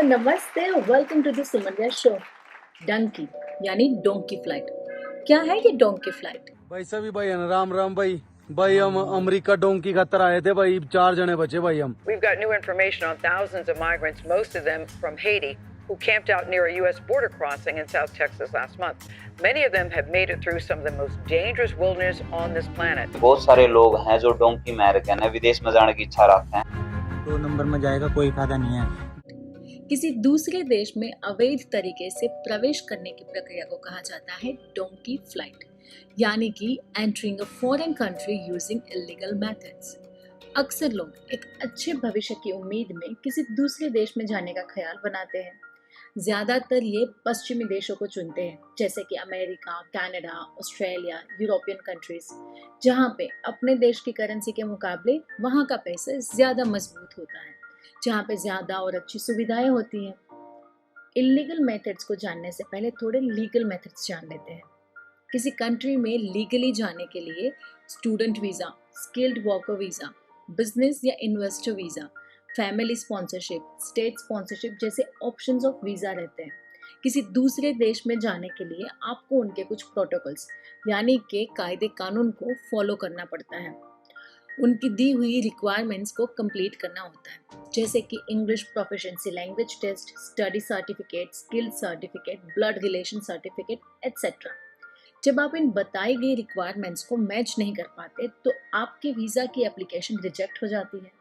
नमस्ते और welcome to the Suman show. Dunki यानी डोंकी फ्लाइट। क्या है ये डोंकी फ्लाइट? भाई सभी भाई है ना, राम राम भाई। भाई हम अमेरिका डोंकी खातर आए थे भाई, 4 जने बचे भाई हम। We've got new information on thousands of migrants, most of them from Haiti, who camped out near a U.S. border crossing in South Texas last month. Many of them have made it through some of the most dangerous wilderness on this planet. बहुत सारे लोग हैं जो donkey American है, विदेश में जाने की इच्छा रखते हैं। 2 नंबर में जाएगा, कोई फायदा नहीं है। किसी दूसरे देश में अवैध तरीके से प्रवेश करने की प्रक्रिया को कहा जाता है डोंकी फ्लाइट, यानी कि entering a foreign country using illegal methods. अक्सर लोग एक अच्छे भविष्य की उम्मीद में किसी दूसरे देश में जाने का ख्याल बनाते हैं। ज्यादातर ये पश्चिमी देशों को चुनते हैं, जैसे कि America, Canada, Australia, European countries, जहाँ पे अपने देश की करेंसी के मुकाबले वहाँ का पैसा ज्यादा मजबूत होता है, जहाँ पे ज्यादा और अच्छी सुविधाएं होती हैं। इलीगल मेथड्स को जानने से पहले थोड़े लीगल मेथड्स जान लेते हैं। किसी कंट्री में लीगली जाने के लिए student visa, skilled worker visa, business या investor visa, family sponsorship, state sponsorship जैसे ऑप्शंस ऑफ वीज़ा रहते हैं। किसी दूसरे देश में जाने के लिए आपको उनके कुछ प्रोटोकॉल्स यानी कि कायदे कानून को फॉलो करना पड़ता है। उनकी दी हुई रिक्वायरमेंट्स को कंप्लीट करना होता है, जैसे कि English proficiency language test, study certificate, skill certificate, blood relation certificate etcetera. जब आप इन बताई गई रिक्वायरमेंट्स को मैच नहीं कर पाते तो आपके वीज़ा की एप्लीकेशन रिजेक्ट हो जाती है।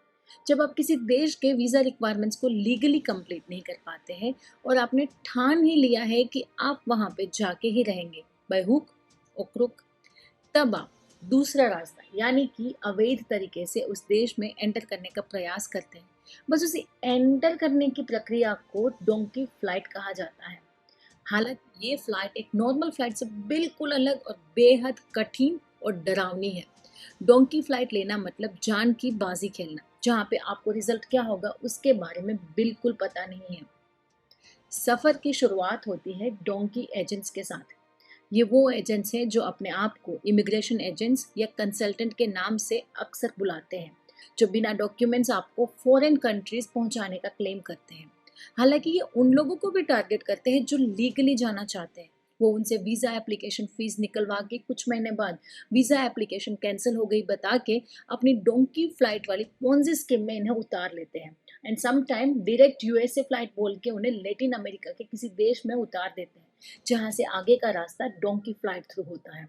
जब आप किसी देश के वीज़ा रिक्वायरमेंट्स को लीगली कंप्लीट नहीं कर पाते हैं और आपने ठान ही लिया है कि आप वहाँ पे जाके ही रहेंगे बाय हुक और क्रुक, तब आप दूसरा रास्ता यानी कि अवैध तरीके से उस देश में एंटर करने का प्रयास करते हैं। बस उसे एंटर करने की प्रक्रिया को डोंकी फ्लाइट कहा जाता है। हालांकि ये फ्लाइट एक नॉर्मल फ्लाइट से बिल्कुल अलग और बेहद कठिन और डरावनी है। डोंकी फ्लाइट लेना मतलब जान की बाजी खेलना, जहाँ पे आपको रिजल्ट क्या होगा उसके बारे में बिल्कुल पता नहीं है। सफ़र की शुरुआत होती है डोंकी एजेंट्स के साथ। ये वो एजेंट्स हैं जो अपने आप को इमिग्रेशन एजेंट्स या कंसल्टेंट के नाम से अक्सर बुलाते हैं, जो बिना डॉक्यूमेंट्स आपको फॉरेन कंट्रीज पहुंचाने का क्लेम करते हैं। हालांकि ये उन लोगों को भी टारगेट करते हैं जो लीगली जाना चाहते हैं। वो उनसे वीज़ा एप्लीकेशन फ़ीस निकलवा के कुछ महीने बाद वीज़ा एप्लीकेशन कैंसिल हो गई बता के अपनी डोंकी फ्लाइट वाली पोंजी स्कीम में इन्हें उतार लेते हैं and some time direct USA flight बोल के उन्हें लैटिन अमेरिका के किसी देश में उतार देते हैं, जहाँ से आगे का रास्ता डोंकी फ्लाइट थ्रू होता है।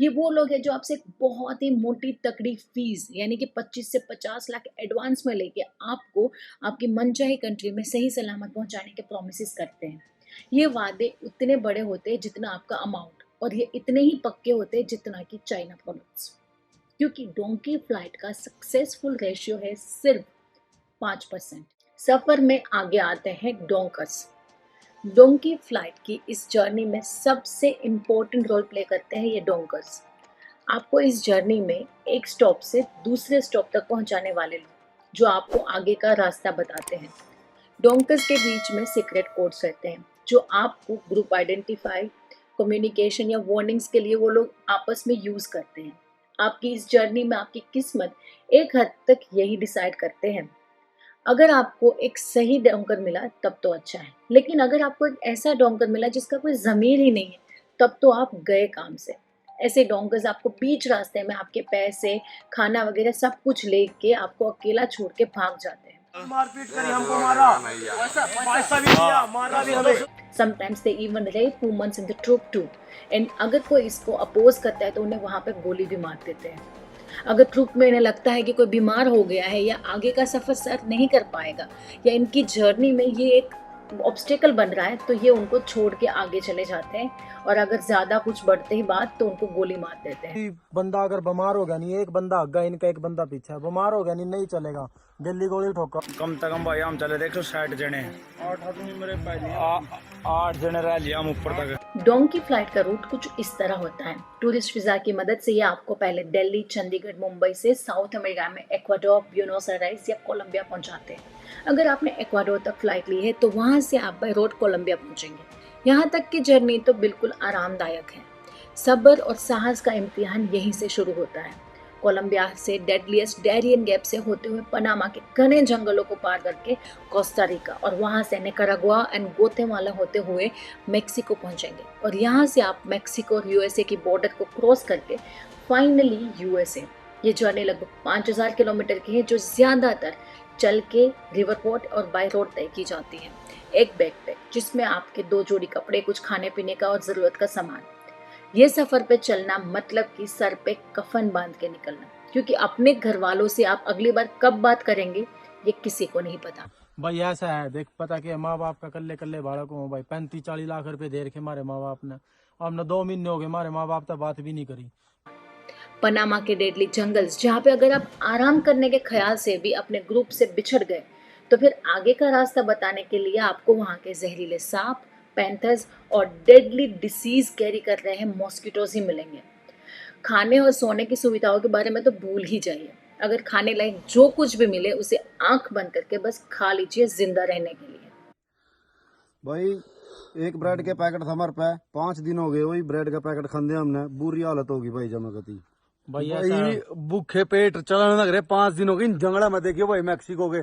ये वो लोग हैं जो आपसे एक बहुत ही मोटी तकड़ी फीस यानी कि 25 से 50 लाख एडवांस में लेके आपको आपकी मनचाही कंट्री में सही सलामत पहुंचाने के प्रोमिस करते हैं। ये वादे उतने बड़े होते हैं जितना आपका अमाउंट, और ये इतने ही पक्के होते हैं जितना कि चाइना प्रोडक्ट्स, क्योंकि डोंकी फ्लाइट का सक्सेसफुल रेशियो है सिर्फ 5%। सफ़र में आगे आते हैं डोंकर्स। डोंकी फ्लाइट की इस जर्नी में सबसे इम्पोर्टेंट रोल प्ले करते हैं ये डोंकर्स। आपको इस जर्नी में एक स्टॉप से दूसरे स्टॉप तक पहुंचाने वाले लोग, जो आपको आगे का रास्ता बताते हैं। डोंकर्स के बीच में सीक्रेट कोड्स रहते हैं जो आपको ग्रुप आइडेंटिफाई, कम्युनिकेशन या वार्निंग्स के लिए वो लोग आपस में यूज़ करते हैं। आपकी इस जर्नी में आपकी किस्मत एक हद तक यही डिसाइड करते हैं। अगर आपको एक सही डोंकर मिला तब तो अच्छा है, लेकिन अगर आपको एक ऐसा डोंकर मिला जिसका कोई ज़मीर ही नहीं है तब तो आप गए काम से। ऐसे डोंकर्स आपको बीच रास्ते में आपके पैसे, खाना वगैरह सब कुछ लेके आपको अकेला छोड़ के भाग जाते हैं। मारपीट करी, हमको मारा, पैसा भी दिया, मारा भी हमें। Sometimes they even rape women in the troop too. And अगर कोई इसको अपोज करता है तो उन्हें वहाँ पे गोली भी मार देते हैं। अगर ट्रूप में इन्हें लगता है कि कोई बीमार हो गया है या आगे का सफ़र सर नहीं कर पाएगा या इनकी जर्नी में ये एक ऑब्स्टेकल बन रहा है तो ये उनको छोड़ के आगे चले जाते हैं, और अगर ज़्यादा कुछ बढ़ते ही बात तो उनको गोली मार देते हैं। बंदा अगर बीमार हो गया नहीं, एक बंदा आगे इनका, एक बंदा पीछे, बीमार हो गया नहीं चलेगा, दिल्ली गोली ठोका। कम से कम भाई हम चले 160 जने, 8 आदमी मेरे पहले 8 जने रह लिया हम ऊपर तक। डोंकी फ्लाइट का रूट कुछ इस तरह होता है। टूरिस्ट वीज़ा की मदद से ये आपको पहले दिल्ली, चंडीगढ़, मुंबई से साउथ अमेरिका में इक्वाडोर, ब्यूनोस आयर्स या कोलंबिया पहुंचाते हैं। अगर आपने इक्वाडोर तक फ्लाइट ली है तो वहाँ से आप बाय रोड कोलंबिया पहुंचेंगे। यहाँ तक की जर्नी तो बिल्कुल आरामदायक है। सब्र और साहस का इम्तिहान यहीं से शुरू होता है। कोलंबिया से डेडलीस्ट डैरियन गैप से होते हुए पनामा के घने जंगलों को पार करके कोस्टा रिका और वहां से निकारागुआ एंड ग्वाटेमाला होते हुए मेक्सिको पहुंचेंगे और यहां से आप मेक्सिको और यूएसए की बॉर्डर को क्रॉस करके फाइनली यूएसए। ये जर्नी लगभग 5000 किलोमीटर की है जो ज्यादातर चल के रिवर पोर्ट और बाय रोड तय की जाती है। एक बैकपैक जिसमें आपके 2 जोड़ी कपड़े, कुछ खाने पीने का और जरूरत का सामान। ये सफर पे चलना मतलब कि सर पे कफन बांध के निकलना, क्योंकि अपने घर वालों से आप अगली बार कब बात करेंगे ये किसी को नहीं पता। भाई ऐसा है, देख पता कि माँ बाप का कल्ले कल्ले बालक हो भाई, 35-40 लाख रुपए दे रखे हमारे माँ बाप ने, अब न 2 महीने हो गए हमारे माँ बाप तक बात भी नहीं करी। पनामा के डेडली जंगल्स जहाँ पे अगर आप आराम करने के ख्याल से भी अपने ग्रुप से बिछड़ गए तो फिर आगे का रास्ता बताने के लिए आपको वहाँ के जहरीले सांप, पैंथर्स और डेडली डिसीज कैरी कर रहे हैं मॉस्किटोज ही मिलेंगे। खाने और सोने की सुविधाओं के बारे में तो भूल ही जाइए। अगर खाने लायक जो कुछ भी मिले उसे आंख बंद करके बस खा लीजिए जिंदा रहने के लिए। भाई एक ब्रेड के पैकेट था हमारे पे, 5 दिन हो गए वही ब्रेड का पैकेट खाते हमने, बुरी हालत होगी भाई जमाकती। भाई भूखे पेट चलाने लग रहे, 5 दिन हो गए जंगला में, देखियो भाई मैक्सिको के।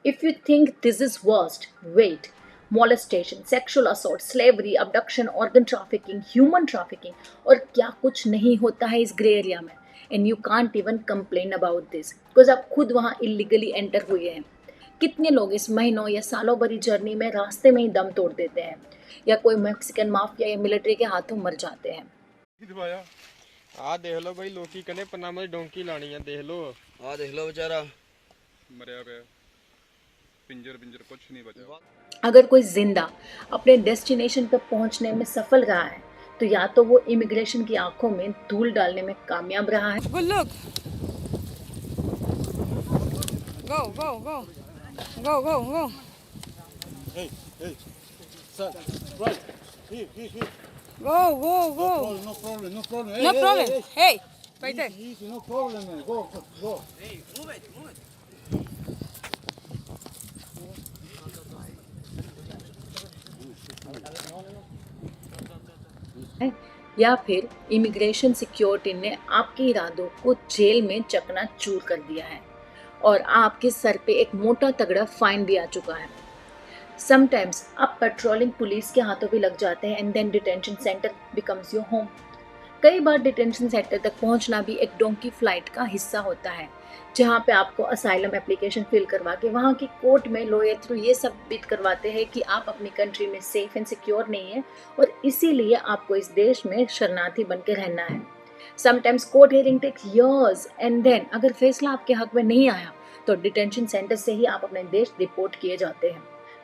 If you think this is worst, wait. Molestation, sexual assault, slavery, abduction, organ trafficking, human trafficking और क्या कुछ नहीं होता है इस ग्रे एरिया में। And you can't even complain about this because आप खुद वहाँ illegally enter हुए हैं। कितने लोग इस महीनों या सालों भरी जर्नी में रास्ते में ही दम तोड़ देते हैं या कोई मैक्सिकन माफिया या मिलिट्री के हाथों मर जाते हैं। देख लो भाई, लोकी कने पनामा डोंकी लानी है, देख लो। देख लो बेचारा मरिया पे पिंजर कुछ नहीं बचा। अगर कोई जिंदा अपने डेस्टिनेशन पर पहुंचने में सफल रहा है तो या तो वो इमिग्रेशन की आंखों में धूल डालने में कामयाब रहा है। Good look. Go. Hey, sir, right, here. Go. No problem. No problem. Hey, right there. Easy, no problem, man. Go. Hey, move it. या फिर इमिग्रेशन सिक्योरिटी ने आपके इरादों को जेल में चकनाचूर कर दिया है और आपके सर पे एक मोटा तगड़ा फाइन भी आ चुका है। समटाइम्स आप पेट्रोलिंग पुलिस के हाथों भी लग जाते हैं and then detention centre becomes your home. कई बार डिटेंशन सेंटर तक पहुंचना भी एक डोंकी फ्लाइट का हिस्सा होता है, जहां पे आपको असाइलम एप्लीकेशन फिल करवा के वहां की कोर्ट में लॉयर थ्रू ये साबित करवाते हैं कि आप अपनी कंट्री में सेफ एंड सिक्योर नहीं है और इसीलिए आपको इस देश में शरणार्थी बन के रहना है। Sometimes court hearing takes years and then अगर फैसला आपके हक में नहीं आया तो डिटेंशन सेंटर से ही आप अपने देश डिपोर्ट किए जाते हैं।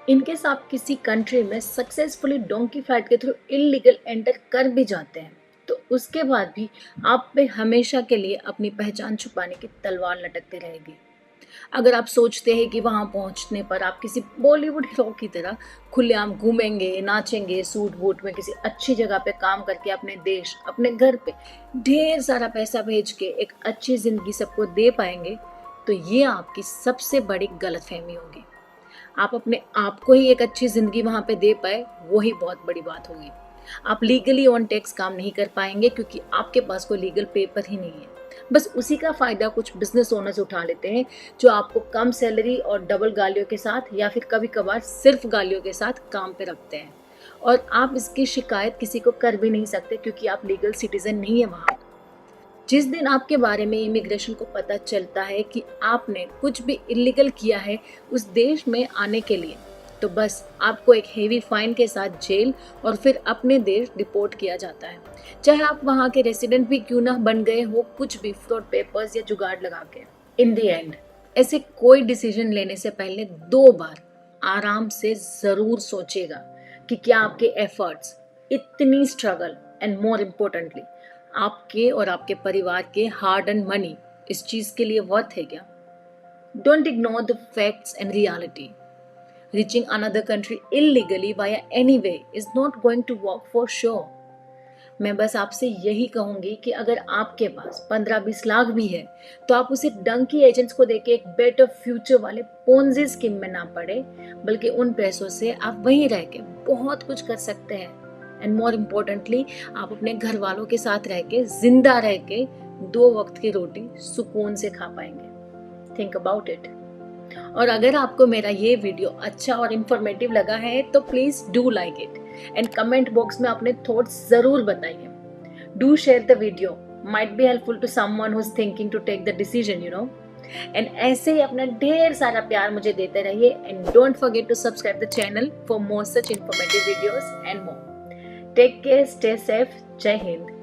इनकेस आप किसी कंट्री में सक्सेसफुली डोंकी फ्लाइट के थ्रू इलीगल एंटर कर भी जाते हैं तो उसके बाद भी आप पे हमेशा के लिए अपनी पहचान छुपाने की तलवार लटकती रहेगी। अगर आप सोचते हैं कि वहां पहुंचने पर आप किसी बॉलीवुड हीरो की तरह खुलेआम घूमेंगे, नाचेंगे, सूट बूट में किसी अच्छी जगह पे काम करके अपने देश, अपने घर पे ढेर सारा पैसा भेज के एक अच्छी जिंदगी सबको दे पाएंगे तो ये आपकी सबसे बड़ी गलतफहमी होगी। आप अपने आप को ही एक अच्छी जिंदगी वहां पे दे पाए वही बहुत बड़ी बात होगी। आप लीगली ऑन टैक्स काम नहीं कर पाएंगे क्योंकि आपके पास कोई लीगल पेपर ही नहीं है। बस उसी का फायदा कुछ बिजनेस ओनर्स उठा लेते हैं जो आपको कम सैलरी और डबल गालियों के साथ या फिर कभी कभार सिर्फ गालियों के साथ काम पे रखते हैं और आप इसकी शिकायत किसी को कर भी नहीं सकते क्योंकि आप लीगल सिटीजन नहीं है वहाँ। जिस दिन आपके बारे में इमिग्रेशन को पता चलता है कि आपने कुछ भी इलीगल किया है उस देश में आने के लिए तो बस आपको एक हेवी फाइन के साथ जेल और फिर अपने देश डिपोर्ट किया जाता है, चाहे आप वहाँ के रेसिडेंट भी क्यों ना बन गए हो, कुछ भी फ्रॉड पेपर्स या जुगाड़ लगा के। इन द एंड ऐसे कोई डिसीजन लेने से पहले 2 बार आराम से जरूर सोचेगा कि क्या आपके एफर्ट्स, इतनी स्ट्रगल एंड मोर इम्पोर्टेंटली आपके और आपके परिवार के हार्ड एंड मनी इस चीज के लिए वर्थ है क्या। Don't ignore the facts and reality. Reaching another country illegally via any way is not going to work for sure. मैं बस आपसे यही कहूंगी कि अगर आपके पास 15-20 लाख भी है तो आप उसे डंकी एजेंट्स को देके एक बेटर फ्यूचर वाले पोंजी स्कीम में ना पड़े, बल्कि उन पैसों से आप वहीं रह के बहुत कुछ कर सकते हैं। एंड मोर इम्पोर्टेंटली आप अपने घर वालों के साथ रह के, जिंदा रह के 2 वक्त की रोटी सुकून से खा पाएंगे। Think about it. और अगर आपको मेरा ये वीडियो अच्छा और इंफॉर्मेटिव लगा है तो please do like it and comment box में अपने थॉट्स जरूर बताइए। Do share the video, might be helpful to someone who's thinking to take the decision, you know. And ऐसे ही अपना ढेर सारा प्यार मुझे देते रहिए and don't forget to subscribe the channel for more such informative videos and more. Take care, stay safe, जय हिंद।